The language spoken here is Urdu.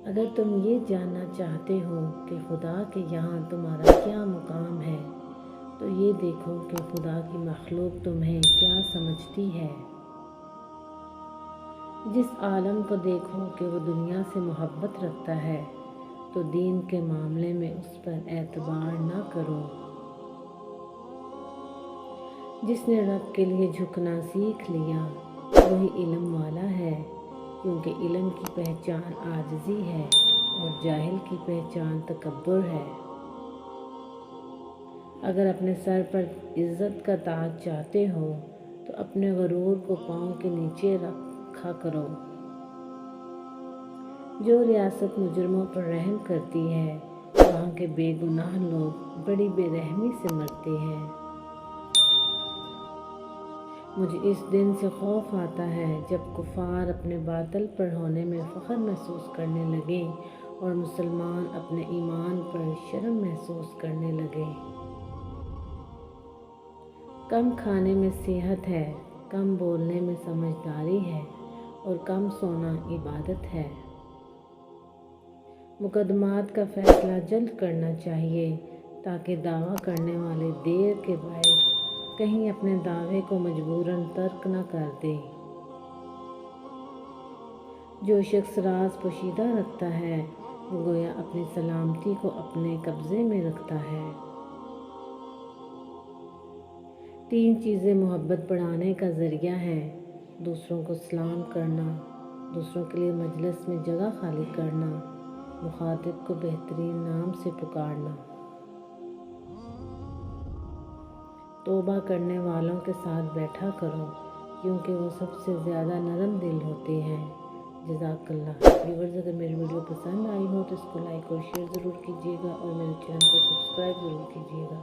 اگر تم یہ جاننا چاہتے ہو کہ خدا کے یہاں تمہارا کیا مقام ہے تو یہ دیکھو کہ خدا کی مخلوق تمہیں کیا سمجھتی ہے۔ جس عالم کو دیکھو کہ وہ دنیا سے محبت رکھتا ہے تو دین کے معاملے میں اس پر اعتبار نہ کرو۔ جس نے رب کے لیے جھکنا سیکھ لیا وہی علم والا ہے، کیونکہ علم کی پہچان عاجزی ہے اور جاہل کی پہچان تکبر ہے۔ اگر اپنے سر پر عزت کا تاج چاہتے ہو تو اپنے غرور کو پاؤں کے نیچے رکھا کرو۔ جو ریاست مجرموں پر رحم کرتی ہے وہاں کے بے گناہ لوگ بڑی بے رحمی سے مرتے ہیں۔ مجھے اس دن سے خوف آتا ہے جب کفار اپنے باطل پر ہونے میں فخر محسوس کرنے لگیں اور مسلمان اپنے ایمان پر شرم محسوس کرنے لگیں۔ کم کھانے میں صحت ہے، کم بولنے میں سمجھداری ہے اور کم سونا عبادت ہے۔ مقدمات کا فیصلہ جلد کرنا چاہیے تاکہ دعویٰ کرنے والے دیر کے باعث کہیں اپنے دعوے کو مجبوراً ترک نہ کر دے۔ جو شخص راز پوشیدہ رکھتا ہے وہ گویا اپنی سلامتی کو اپنے قبضے میں رکھتا ہے۔ 3 چیزیں محبت بڑھانے کا ذریعہ ہیں: دوسروں کو سلام کرنا، دوسروں کے لیے مجلس میں جگہ خالی کرنا، مخاطب کو بہترین نام سے پکارنا۔ توبہ کرنے والوں کے ساتھ بیٹھا کرو کیونکہ وہ سب سے زیادہ نرم دل ہوتے ہیں۔ جزاک اللہ۔ ویورز، اگر میری ویڈیو پسند آئی ہو تو اس کو لائک اور شیئر ضرور کیجیے گا اور میرے چینل کو سبسکرائب ضرور کیجیے گا۔